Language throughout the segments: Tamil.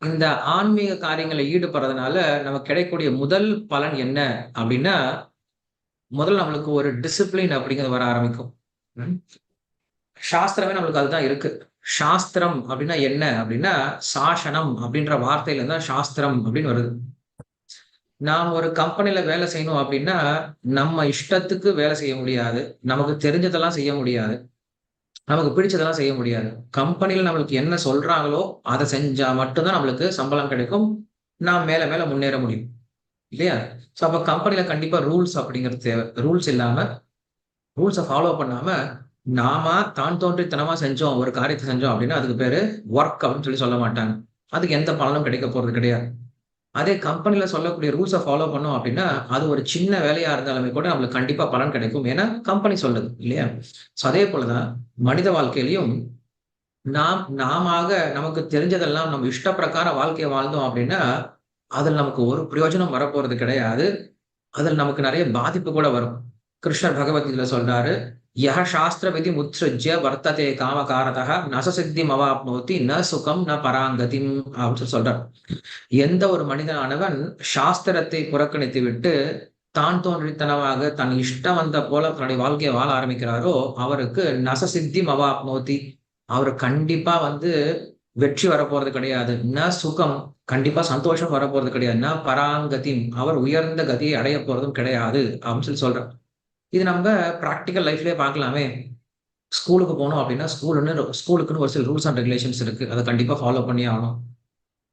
இந்த ஆன்மீக காரியங்கள்ல ஈடுபடுறதுனால நமக்கு கிடைக்கக்கூடிய முதல் பலன் என்ன அப்படின்னா, முதல்ல நம்மளுக்கு ஒரு டிசிப்ளின் அப்படிங்கிறது வர ஆரம்பிக்கும். ம். சாஸ்திரமே நம்மளுக்கு அதுதான் இருக்கு. சாஸ்திரம் அப்படின்னா என்ன அப்படின்னா, சாசனம் அப்படின்ற வார்த்தையில தான் சாஸ்திரம் அப்படின்னு வருது. நாம் ஒரு கம்பெனில வேலை செய்யணும் அப்படின்னா, நம்ம இஷ்டத்துக்கு வேலை செய்ய முடியாது. நமக்கு தெரிஞ்சதெல்லாம் செய்ய முடியாது. நமக்கு பிடிச்சதெல்லாம் செய்ய முடியாது. கம்பெனில நம்மளுக்கு என்ன சொல்றாங்களோ, அத செஞ்சா மட்டும் தான் நம்மளுக்கு சம்பளம் கிடைக்கும். நாம் மேல மேல முன்னேற முடியும். இல்லையா? சோ அப்ப கம்பெனில கண்டிப்பா ரூல்ஸ் அப்படிங்கிறது தேவை. ரூல்ஸ் இல்லாம, ரூல்ஸ ஃபாலோ பண்ணாம, நாம தான் தோன்றித்தனமா செஞ்சோம், ஒரு காரியத்த செஞ்சோம் அப்படின்னா, அதுக்கு பேரு வொர்க் அப்படின்னு சொல்ல மாட்டாங்க. அதுக்கு எந்த பலனும் கிடைக்க போறது கிடையாது. அதே கம்பெனில சொல்லக்கூடிய ரூல்ஸ ஃபாலோ பண்ணோம் அப்படின்னா, அது ஒரு சின்ன வேலையா இருந்தாலுமே கூட நம்மளுக்கு கண்டிப்பா பலன் கிடைக்கும். ஏன்னா, கம்பெனி சொல்லுது இல்லையா? சோ அதே போல தான் மனித வாழ்க்கையிலயும் நாமாக நமக்கு தெரிஞ்சதெல்லாம் நம்ம இஷ்ட பிரகாரம் வாழ்க்கைய வாழ்ந்தோம் அப்படின்னா, அதுல நமக்கு ஒரு பிரயோஜனம் வரப்போறது கிடையாது. அதுல நமக்கு நெறைய பாதிப்பு கூட வரும். கிருஷ்ணர் பகவத்கீதையில சொல்றாரு, "யஹ சாஸ்திர விதி முத்ஸுஜ்ய வர்த்ததே காமகாரதः ந ச சித்திம் அவாப்னோதி ந சுகம் ந பராங்கதிம்" அப்படின்னு சொல்றார். எந்த ஒரு மனிதனானவன் சாஸ்திரத்தை புறக்கணித்துவிட்டு, தான் தோன்றித்தனமாக தன் இஷ்டம் வந்த போல தன்னுடைய வாழ்க்கைய வாழ ஆரம்பிக்கிறாரோ, அவருக்கு ந ச சித்திம் அவாப்னோதி. அவரு கண்டிப்பா வெற்றி வரப்போறது கிடையாது. சுகம் கண்டிப்பா சந்தோஷம் வரப்போறது கிடையாது. பராங்கதிம் அவர் உயர்ந்த கதியை அடையப் போறதும் கிடையாது. அப்படின்னு சொல்றார். இது நம்ம பிராக்டிகல் லைஃப்லயே பார்க்கலாமே. ஸ்கூலுக்கு போனோம் அப்படின்னா, ஸ்கூலுக்குன்னு ஒரு சில ரூல்ஸ் அண்ட் ரெகுலேஷன்ஸ் இருக்கு. அத கண்டிப்பா ஃபாலோ பண்ணியே ஆகணும்.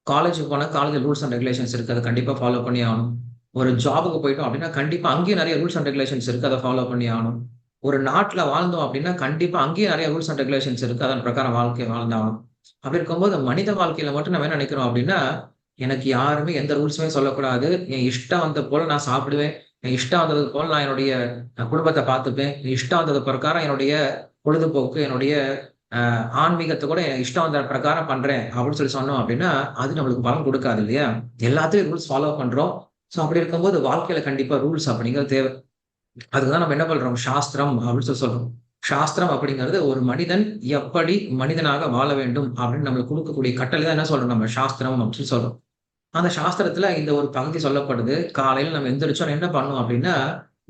காலேஜுக்கு போனா காலேஜ்ல ரூல்ஸ் அண்ட் ரெகுலேஷன்ஸ் இருக்கு. அத கண்டிப்பா ஃபாலோ பண்ணியே ஆகணும். ஒரு ஜாப்‌க்கு போயிட்டோம் அப்படின்னா, கண்டிப்பா அங்கேயும் நெறைய ரூல்ஸ் அண்ட் ரெகுலேஷன்ஸ் இருக்கு. அத ஃபாலோ பண்ணியே ஆகணும். ஒரு நாட்ல வாழ்ந்தோம் அப்படின்னா, கண்டிப்பா அங்கேயும் நெறைய ரூல்ஸ் அண்ட் ரெகுலேஷன்ஸ் இருக்கு. அதன் பிரகாரம் வாழ்க்கை வாழ்ந்தாகணும். அப்படி இருக்கும்போது மனித வாழ்க்கையில மட்டும் நம்ம என்ன நினைக்கிறோம் அப்படின்னா, எனக்கு யாருமே எந்த ரூல்ஸுமே சொல்லக்கூடாது. என் இஷ்டம் வந்த போல நான் சாப்பிடுவேன். என் இஷ்டம் வந்தது போல நான் என்னுடைய குடும்பத்த பார்த்துப்பேன். என் இஷ்டம் வந்தது பிரகாரம் என்னுடைய பொழுதுபோக்கு, என்னுடைய ஆன்மீகத்த கூட என் இஷ்டம் வந்த பிரகாரம் பண்றேன் அப்படின்னு சொன்னோம் அப்படின்னா, அது நம்மளுக்கு பலன் குடுக்காது இல்லையா? எல்லாத்துலயும் ரூல்ஸ் ஃபாலோ பண்றோம். சோ அப்படி இருக்கும்போது வாழ்க்கையில கண்டிப்பா ரூல்ஸ் அப்படிங்கிறது தேவை. அதுக்கு தான் நம்ம என்ன பண்றோம்? சாஸ்திரம் அப்படின்னு சொல்றோம். சாஸ்திரம் அப்படிங்கிறது ஒரு மனிதன் எப்படி மனிதனாக வாழ வேண்டும் அப்படின்னு நம்மளுக்கு குடுக்கக்கூடிய கட்டளை தான் என்ன சொல்றோம் நம்ம சாஸ்திரம் அப்படின்னு சொல்றோம். அந்த சாஸ்திரத்துல இந்த ஒரு பகுதி சொல்லப்படுது. காலையில நம்ம எந்திரிச்சோன என்ன பண்ணணும் அப்படின்னா,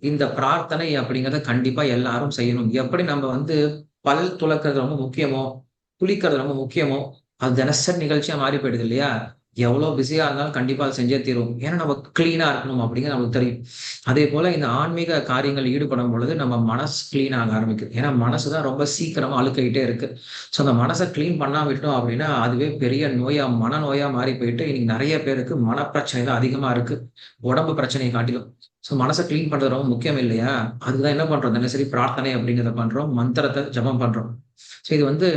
இந்த பிரார்த்தனை அப்படிங்கிறத கண்டிப்பா எல்லாரும் செய்யணும். எப்படி நம்ம பல் துலக்கிறது ரொம்ப முக்கியமோ, குளிக்கிறது ரொம்ப முக்கியமோ, அது தினசரி நிகழ்ச்சியா மாறி போயிடுது இல்லையா? எவ்வளோ பிஸியா இருந்தாலும் கண்டிப்பா அத செஞ்சே தீருவோம். ஏன்னா நம்ம கிளீனா இருக்கணும் அப்படிங்கிறது நமக்கு தெரியும். அதேபோல இந்த ஆன்மீக காரியங்கள் ஈடுபடும் பொழுது நம்ம மனசு கிளீன் ஆக ஆரம்பிக்குது. ஏன்னா மனசு தான் ரொம்ப சீக்கிரமா அழுக்காயிட்டே இருக்கு. ஸோ அந்த மனச கிளீன் பண்ணாம விட்டோம் அப்படின்னா, அதுவே பெரிய நோயா மனநோயா மாறி போயிட்டு இன்னைக்கு நெறைய பேருக்கு மனப்பிரச்சனை தான் அதிகமா இருக்கு. உடம்பு பிரச்சனைய காட்டிலும். ஸோ மனச கிளீன் பண்றது ரொம்ப முக்கியம் இல்லையா? அதுக்கு தான் என்ன பண்றோம்? தினசரி பிரார்த்தனை அப்படிங்கிறத பண்றோம். மந்திரத்த ஜெபம் பண்றோம். ஸோ இது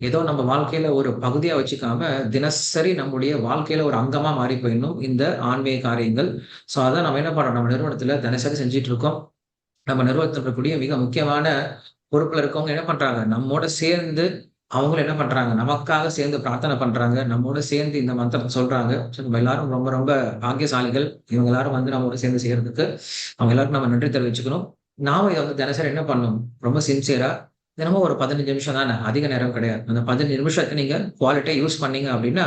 ஏதோ நம்ம வாழ்க்கையில ஒரு பகுதியா வச்சுக்காம, தினசரி நம்முடைய வாழ்க்கையில ஒரு அங்கமா மாறி போயிடணும் இந்த ஆன்மீக காரியங்கள். ஸோ அதான் நம்ம என்ன பண்றோம்? நம்ம நிறுவனத்துல தினசரி செஞ்சுட்டு இருக்கோம். நம்ம நிறுவனத்துல இருக்கக்கூடிய மிக முக்கியமான பொறுப்புல இருக்கவங்க என்ன பண்றாங்க? நம்மோட சேர்ந்து அவங்களும் என்ன பண்றாங்க? நமக்காக சேர்ந்து பிரார்த்தனை பண்றாங்க. நம்மோட சேர்ந்து இந்த மந்திரத்த சொல்றாங்க. ஸோ நம்ம எல்லாரும் ரொம்ப ரொம்ப பாக்கியசாலிகள். இவங்க எல்லாரும் நம்மோட சேர்ந்து செய்யறதுக்கு. அவங்க எல்லாருக்கும் நம்ம நன்றி தெரிவிச்சுக்கணும். நாம இத தினசரி என்ன பண்ணணும்? ரொம்ப சின்சியரா தினமும் ஒரு 15 நிமிஷம் தானே, அதிக நேரம் கிடையாது. அந்த 15 நிமிஷத்த நீங்க குவாலிட்டியா யூஸ் பண்ணீங்க அப்படின்னா,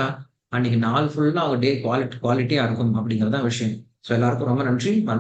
அன்னைக்கு நாள் ஃபுல்லா உங்க டே குவாலிட்டியா இருக்கும் அப்படிங்கிறது தான் விஷயம். ஸோ எல்லாருக்கும் ரொம்ப நன்றி.